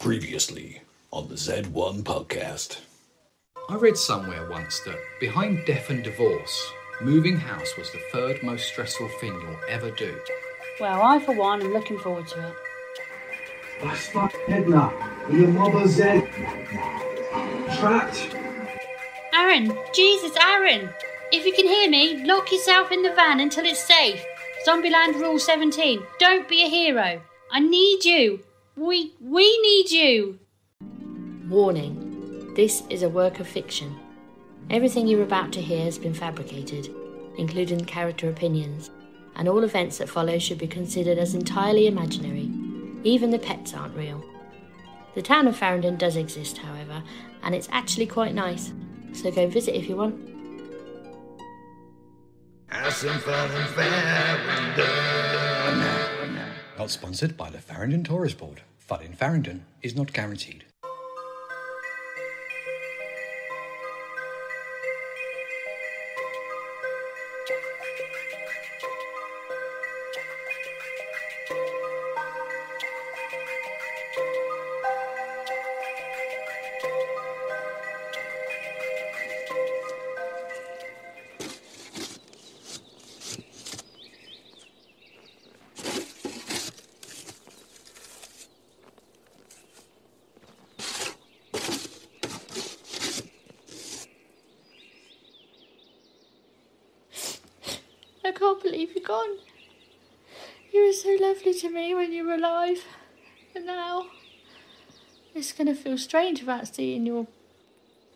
Previously on the Z1 podcast. I read somewhere once that behind death and divorce, moving house was the third most stressful thing you'll ever do. Well, I, for one, am looking forward to it. That's Edna and your mother's dead. Trapped. Aaron! Jesus, Aaron! If you can hear me, lock yourself in the van until it's safe. Zombieland Rule 17. Don't be a hero. I need you. We need you. Warning. This is a work of fiction. Everything you're about to hear has been fabricated, including character opinions, and all events that follow should be considered as entirely imaginary. Even the pets aren't real. The town of Farringdon does exist, however, and it's actually quite nice, so go visit if you want. Have some fun in Farringdon. Not sponsored by the Farringdon Tourist Board. Fun in Farringdon is not guaranteed. I can't believe you're gone. You were so lovely to me when you were alive. And now it's going to feel strange about seeing your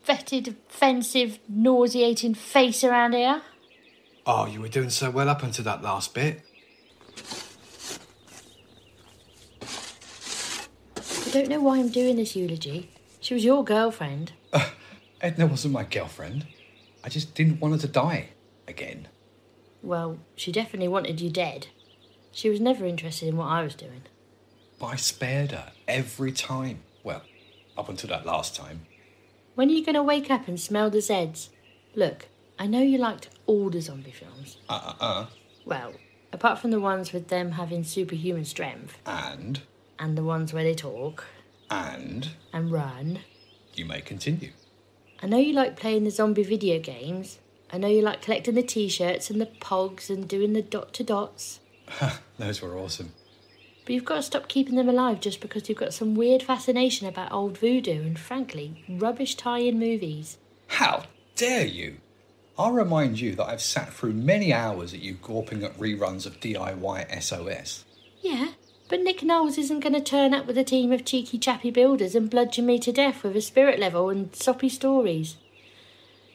fetid, offensive, nauseating face around here. Oh, you were doing so well up until that last bit. I don't know why I'm doing this eulogy. She was your girlfriend. Edna wasn't my girlfriend. I just didn't want her to die again. Well, she definitely wanted you dead. She was never interested in what I was doing. But I spared her every time. Well, up until that last time. When are you going to wake up and smell the Zeds? Look, I know you liked all the zombie films. Well, apart from the ones with them having superhuman strength. And the ones where they talk. And run. You may continue. I know you like playing the zombie video games. I know you like collecting the t-shirts and the pogs and doing the dot-to-dots. Those were awesome. But you've got to stop keeping them alive just because you've got some weird fascination about old voodoo and, frankly, rubbish tie-in movies. How dare you? I'll remind you that I've sat through many hours at you gawping at reruns of DIY SOS. Yeah, but Nick Knowles isn't going to turn up with a team of cheeky chappy builders and bludgeon me to death with a spirit level and soppy stories.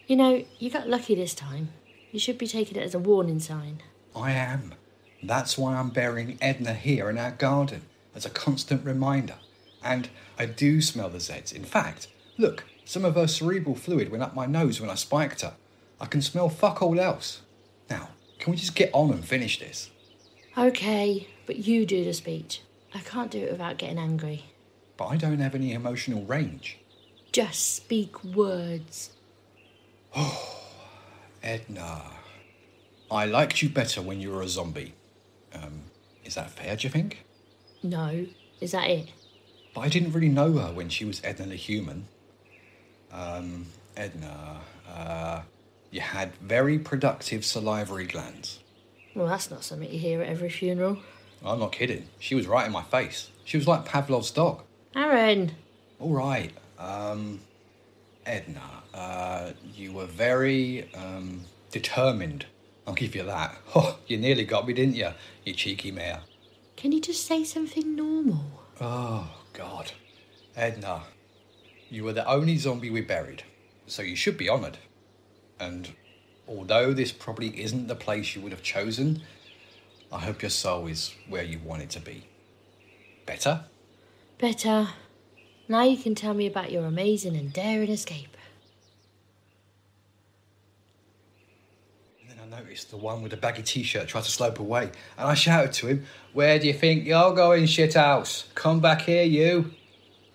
You know, you got lucky this time. You should be taking it as a warning sign. I am. That's why I'm burying Edna here in our garden, as a constant reminder. And I do smell the Zeds. In fact, look, some of her cerebral fluid went up my nose when I spiked her. I can smell fuck all else. Now, can we just get on and finish this? Okay, but you do the speech. I can't do it without getting angry. But I don't have any emotional range. Just speak words. Oh, Edna. I liked you better when you were a zombie. Is that fair, do you think? No. Is that it? But I didn't really know her when she was Edna the human. Edna, you had very productive salivary glands. Well, that's not something you hear at every funeral. I'm not kidding. She was right in my face. She was like Pavlov's dog. Aaron! All right. Edna, you were very, determined. I'll give you that. Oh, you nearly got me, didn't you, you cheeky mare? Can you just say something normal? Oh, God. Edna, you were the only zombie we buried, so you should be honoured. And although this probably isn't the place you would have chosen, I hope your soul is where you want it to be. Better? Better. Now you can tell me about your amazing and daring escape. And then I noticed the one with the baggy t-shirt tried to slope away, and I shouted to him, "Where do you think you're going, shithouse? Come back here, you."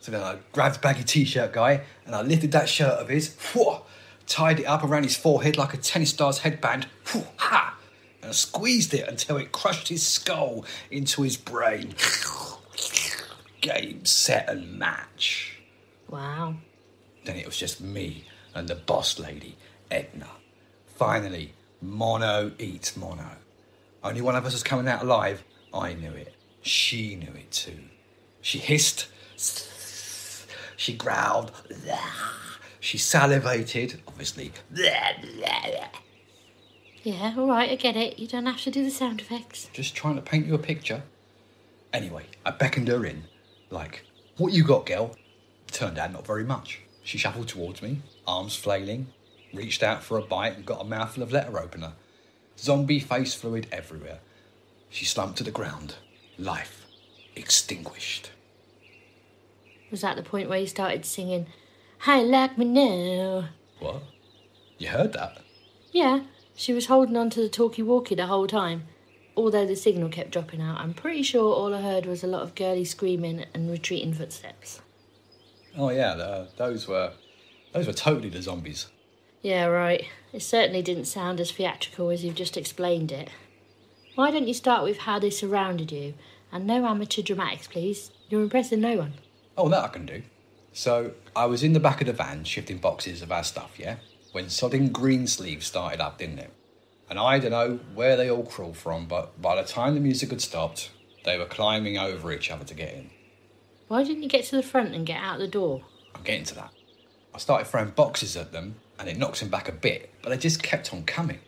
So then I grabbed the baggy t-shirt guy, and I lifted that shirt of his, tied it up around his forehead like a tennis star's headband, and squeezed it until it crushed his skull into his brain. game, set and match. Wow. Then it was just me and the boss lady, Edna. Finally, mono eats mono. Only one of us was coming out alive. I knew it. She knew it too. She hissed. She growled. She salivated, obviously. Yeah, all right, I get it. You don't have to do the sound effects. Just trying to paint you a picture. Anyway, I beckoned her in. Like, what you got, girl? Turned out not very much. She shuffled towards me, arms flailing, reached out for a bite and got a mouthful of letter opener. Zombie face fluid everywhere. She slumped to the ground. Life extinguished. Was that the point where you started singing, "I like me now"? What? You heard that? Yeah, she was holding on to the talkie-walkie the whole time. Although the signal kept dropping out, I'm pretty sure all I heard was a lot of girly screaming and retreating footsteps. Oh yeah, those were totally the zombies. Yeah, right. It certainly didn't sound as theatrical as you've just explained it. Why don't you start with how they surrounded you? And no amateur dramatics, please. You're impressing no one. Oh, that I can do. So, I was in the back of the van shifting boxes of our stuff, yeah? When sodding Greensleeves started up, didn't it? And I don't know where they all crawled from, but by the time the music had stopped, they were climbing over each other to get in. Why didn't you get to the front and get out the door? I'm getting to that. I started throwing boxes at them, and it knocked them back a bit, but they just kept on coming.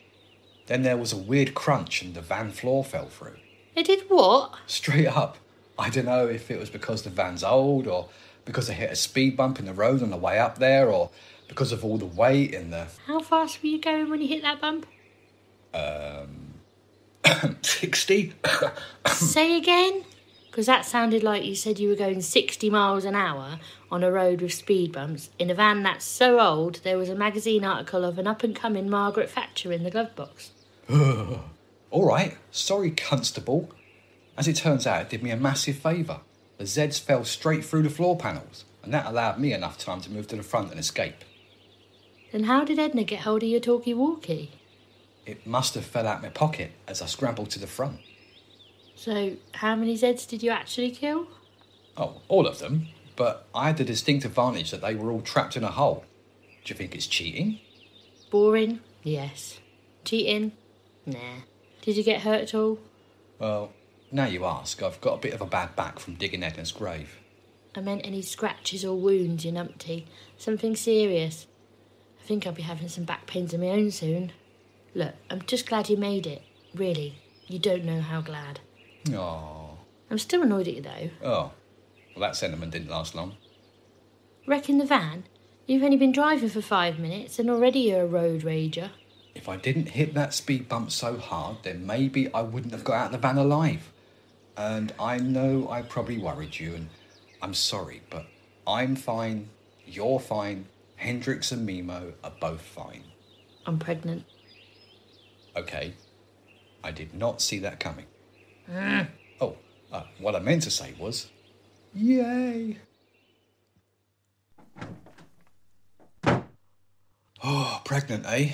Then there was a weird crunch and the van floor fell through. It did what? Straight up. I don't know if it was because the van's old, or because I hit a speed bump in the road on the way up there, or because of all the weight and the... How fast were you going when you hit that bump? 60? Say again? Because that sounded like you said you were going 60 miles an hour on a road with speed bumps in a van that's so old there was a magazine article of an up-and-coming Margaret Thatcher in the glove box. All right, sorry, Constable. As it turns out, it did me a massive favour. The Zeds fell straight through the floor panels, and that allowed me enough time to move to the front and escape. Then how did Edna get hold of your talkie-walkie? It must have fell out my pocket as I scrambled to the front. So, how many Zeds did you actually kill? Oh, all of them, but I had the distinct advantage that they were all trapped in a hole. Do you think it's cheating? Boring? Yes. Cheating? Nah. Did you get hurt at all? Well, now you ask, I've got a bit of a bad back from digging Edna's grave. I meant any scratches or wounds, you numpty. Something serious. I think I'll be having some back pains of my own soon. Look, I'm just glad you made it. Really, you don't know how glad. Oh. I'm still annoyed at you, though. Oh. Well, that sentiment didn't last long. Wrecking the van? You've only been driving for 5 minutes and already you're a road rager. If I didn't hit that speed bump so hard, then maybe I wouldn't have got out of the van alive. And I know I probably worried you, and I'm sorry, but I'm fine, you're fine, Hendrix and Mimo are both fine. I'm pregnant. Okay, I did not see that coming. Oh, what I meant to say was, yay! Oh, pregnant, eh?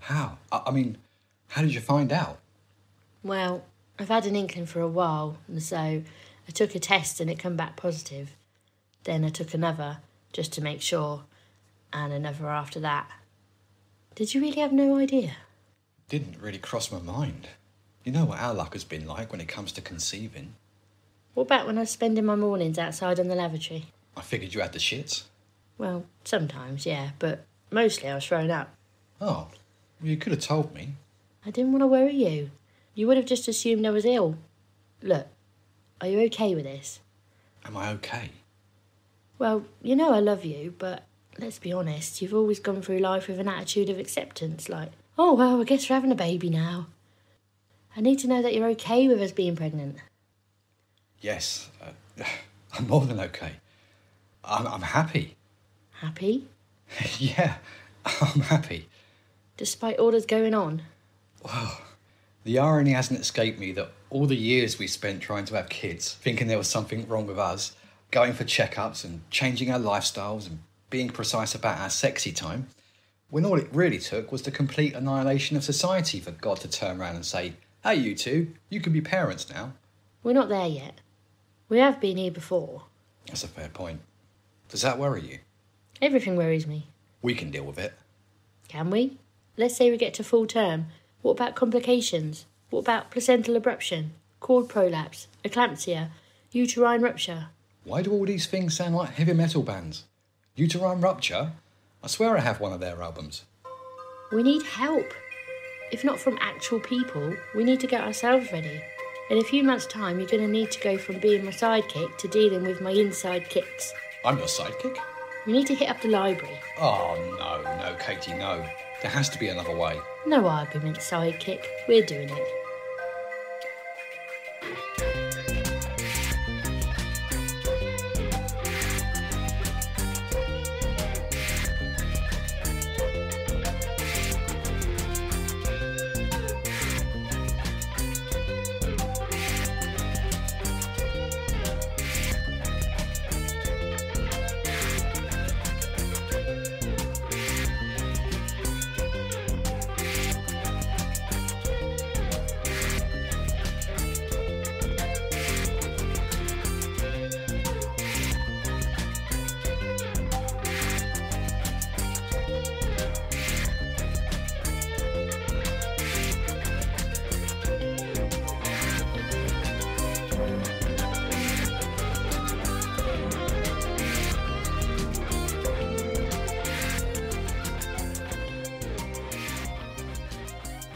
How? I mean, how did you find out? Well, I've had an inkling for a while, and so I took a test and it came back positive. Then I took another, just to make sure, and another after that. Did you really have no idea? Didn't really cross my mind. You know what our luck has been like when it comes to conceiving. What about when I was spending my mornings outside on the lavatory? I figured you had the shits. Well, sometimes, yeah, but mostly I was thrown up. Oh, well, you could have told me. I didn't want to worry you. You would have just assumed I was ill. Look, are you okay with this? Am I okay? Well, you know I love you, but let's be honest, you've always gone through life with an attitude of acceptance, like, oh, well, I guess we're having a baby now. I need to know that you're okay with us being pregnant. Yes, I'm more than okay. I'm happy. Happy? Yeah, I'm happy. Despite all that's going on? Well, the irony hasn't escaped me that all the years we spent trying to have kids, thinking there was something wrong with us, going for checkups and changing our lifestyles and being precise about our sexy time, when all it really took was the complete annihilation of society for God to turn around and say, hey, you two, you can be parents now. We're not there yet. We have been here before. That's a fair point. Does that worry you? Everything worries me. We can deal with it. Can we? Let's say we get to full term. What about complications? What about placental abruption, cord prolapse, eclampsia, uterine rupture? Why do all these things sound like heavy metal bands? Uterine Rupture? I swear I have one of their albums. We need help. If not from actual people, we need to get ourselves ready. In a few months' time, you're going to need to go from being my sidekick to dealing with my inside kicks. I'm your sidekick? We need to hit up the library. Oh, no, Katie, no. There has to be another way. No argument, sidekick. We're doing it.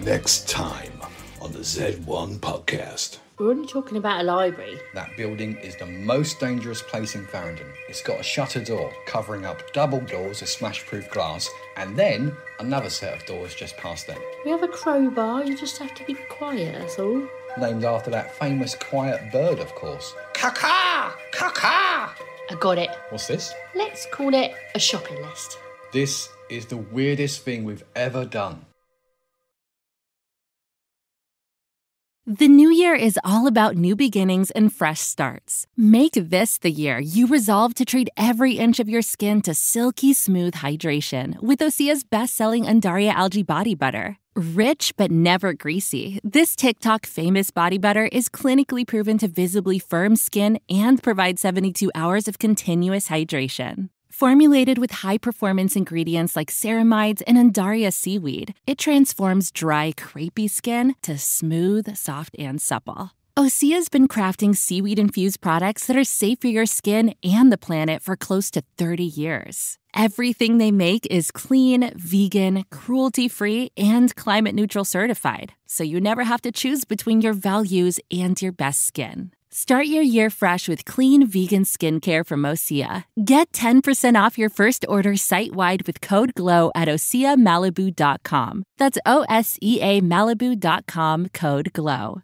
Next time on the Z1 podcast. We're only talking about a library. That building is the most dangerous place in Farringdon. It's got a shutter door covering up double doors of smash-proof glass, and then another set of doors just past them. We have a crowbar, you just have to be quiet, that's all. Named after that famous quiet bird, of course. Caca! Caca! I got it. What's this? Let's call it a shopping list. This is the weirdest thing we've ever done. The new year is all about new beginnings and fresh starts. Make this the year you resolve to treat every inch of your skin to silky smooth hydration with Osea's best-selling Undaria Algae Body Butter. Rich but never greasy, this TikTok famous body butter is clinically proven to visibly firm skin and provide 72 hours of continuous hydration. Formulated with high-performance ingredients like ceramides and Undaria seaweed, it transforms dry, crepey skin to smooth, soft, and supple. Osea's been crafting seaweed-infused products that are safe for your skin and the planet for close to 30 years. Everything they make is clean, vegan, cruelty-free, and climate-neutral certified, so you never have to choose between your values and your best skin. Start your year fresh with clean vegan skincare from Osea. Get 10% off your first order site-wide with code GLOW at OseaMalibu.com. That's OSEA Malibu.com, code GLOW.